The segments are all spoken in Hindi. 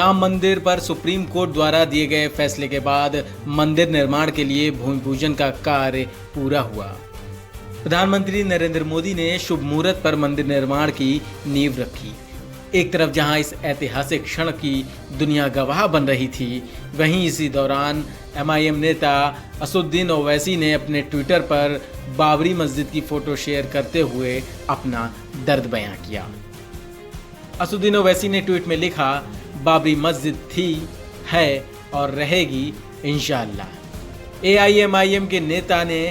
राम मंदिर पर सुप्रीम कोर्ट द्वारा दिए गए फैसले के बाद मंदिर निर्माण के लिए भूमि पूजन का कार्य पूरा हुआ। प्रधानमंत्री नरेंद्र मोदी ने शुभ मुहूर्त पर मंदिर निर्माण की नींव रखी। एक तरफ जहां इस ऐतिहासिक क्षण की दुनिया गवाह बन रही थी, वहीं इसी दौरान MIM नेता असदुद्दीन ओवैसी ने अपने ट्विटर पर बाबरी मस्जिद की फोटो शेयर करते हुए अपना दर्द बयां किया। असदुद्दीन ओवैसी ने ट्वीट में लिखा, बाबरी मस्जिद थी, है और रहेगी इंशाअल्लाह। AIMIM के नेता ने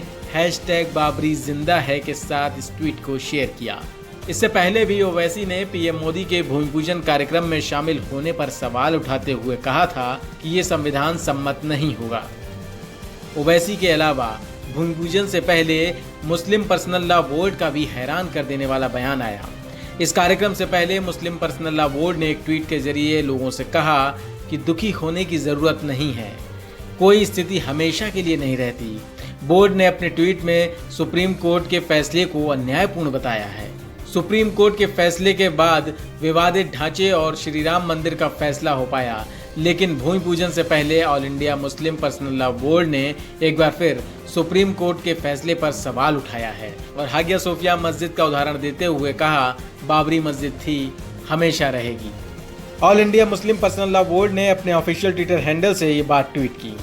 #बाबरी जिंदा है के साथ इस ट्वीट को शेयर किया। इससे पहले भी ओवैसी ने PM मोदी के भूमि पूजन कार्यक्रम में शामिल होने पर सवाल उठाते हुए कहा था कि ये संविधान सम्मत नहीं होगा। ओवैसी के अलावा भूमि पूजन से पहले मुस्लिम पर्सनल लॉ बोर्ड का भी हैरान कर देने वाला बयान आया। इस कार्यक्रम से पहले मुस्लिम पर्सनल लॉ बोर्ड ने एक ट्वीट के जरिए लोगों से कहा कि दुखी होने की जरूरत नहीं है, कोई स्थिति हमेशा के लिए नहीं रहती। बोर्ड ने अपने ट्वीट में सुप्रीम कोर्ट के फैसले को अन्यायपूर्ण बताया है। सुप्रीम कोर्ट के फैसले के बाद विवादित ढांचे और श्री राम मंदिर का फैसला हो पाया, लेकिन भूमि पूजन से पहले all India Muslim personal law board ने एक बार फिर सुप्रीम कोर्ट के फैसले पर सवाल उठाया है और हागिया सोफिया मस्जिद का उदाहरण देते हुए कहा, बाबरी मस्जिद थी, हमेशा रहेगी। All India Muslim personal law board ने अपने ऑफिशियल ट्विटर हैंडल से ये बात ट्वीट की।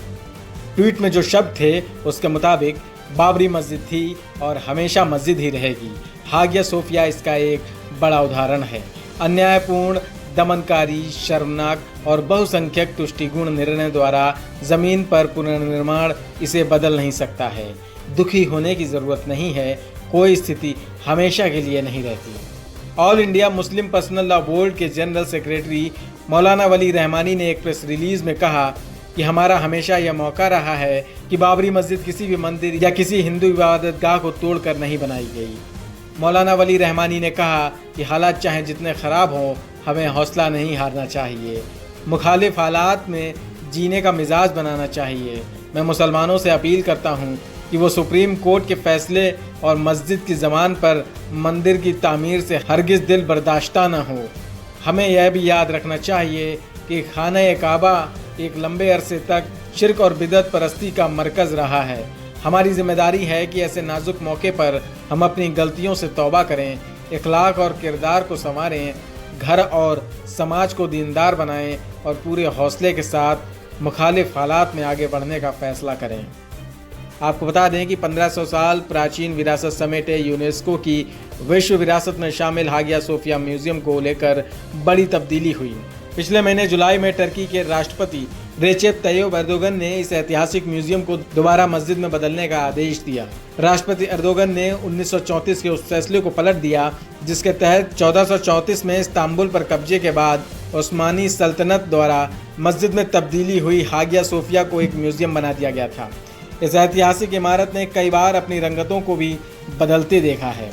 ट्वीट में जो शब्द थे उसके मुताबिक बाबरी मस्जिद थी और हमेशा मस्जिद ही रहेगी। हागिया सोफिया इसका एक बड़ा उदाहरण है। अन्यायपूर्ण, दमनकारी, शर्मनाक और बहुसंख्यक तुष्टिगुण निर्णय द्वारा जमीन पर पुनर्निर्माण इसे बदल नहीं सकता है। दुखी होने की जरूरत नहीं है, कोई स्थिति हमेशा के लिए नहीं रहती। All India Muslim personal law board के जनरल सेक्रेटरी मौलाना वली रहमानी ने एक प्रेस रिलीज में कहा कि हमारा हमेशा यह मौका रहा है कि बाबरी मस्जिद किसी भी मंदिर या किसी हिंदू इबादतगाह को तोड़कर नहीं बनाई गई। मौलाना वली रहमानी ने कहा कि हालात चाहे जितने ख़राब हों, हमें हौसला नहीं हारना चाहिए, मुखालिफ हालात में जीने का मिजाज बनाना चाहिए। मैं मुसलमानों से अपील करता हूँ कि वो सुप्रीम कोर्ट के फैसले और मस्जिद की ज़बान पर मंदिर की तामीर से हरगिज़ दिल बर्दाश्ता न हो। हमें यह भी याद रखना चाहिए कि खाना काबा एक लंबे अरसे तक शिर्क और बिदअत परस्ती का मरकज़ रहा है। हमारी जिम्मेदारी है कि ऐसे नाजुक मौके पर हम अपनी गलतियों से तौबा करें, इखलाक और किरदार को संवारें, घर और समाज को दीनदार बनाएं और पूरे हौसले के साथ मुखालिफ हालात में आगे बढ़ने का फैसला करें। आपको बता दें कि 1500 साल प्राचीन विरासत समेटे यूनेस्को की विश्व विरासत में शामिल हागिया सोफिया म्यूजियम को लेकर बड़ी तब्दीली हुई। पिछले महीने जुलाई में टर्की के राष्ट्रपति रेचेप तैयब एर्दोगन ने इस ऐतिहासिक म्यूजियम को दोबारा मस्जिद में बदलने का आदेश दिया। राष्ट्रपति एर्दोगन ने 1934 के उस फैसले को पलट दिया जिसके तहत 1434 में इस्तांबुल पर कब्जे के बाद उस्मानी सल्तनत द्वारा मस्जिद में तब्दीली हुई हागिया सोफिया को एक म्यूजियम बना दिया गया था। इस ऐतिहासिक इमारत ने कई बार अपनी रंगतों को भी बदलते देखा है।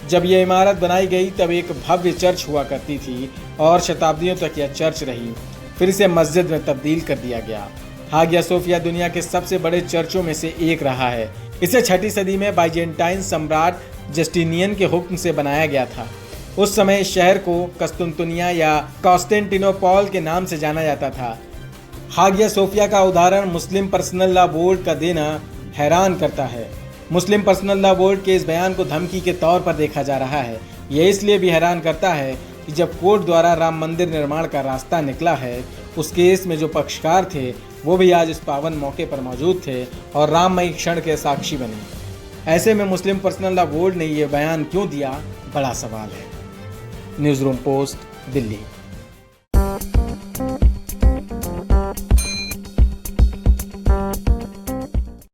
जब यह इमारत बनाई गई तब एक भव्य चर्च हुआ करती थी और शताब्दियों तक यह चर्च रही, फिर इसे मस्जिद में तब्दील कर दिया गया। हागिया सोफिया दुनिया के सबसे बड़े चर्चों में से एक रहा है। इसे 6वीं सदी में बाइजेंटाइन सम्राट जस्टिनियन के हुक्म से बनाया गया था। उस समय इस शहर को कस्तुनतुनिया या कॉन्स्टेंटिनोपॉल के नाम से जाना जाता था। हागिया सोफिया का उदाहरण मुस्लिम पर्सनल लॉ बोर्ड का देना हैरान करता है। मुस्लिम पर्सनल लॉ बोर्ड के इस बयान को धमकी के तौर पर देखा जा रहा है। यह इसलिए भी हैरान करता है कि जब कोर्ट द्वारा राम मंदिर निर्माण का रास्ता निकला है, उस केस में जो पक्षकार थे वो भी आज इस पावन मौके पर मौजूद थे और राममयी क्षण के साक्षी बने। ऐसे में मुस्लिम पर्सनल लॉ बोर्ड ने यह बयान क्यों दिया, बड़ा सवाल है। News room post, Delhi.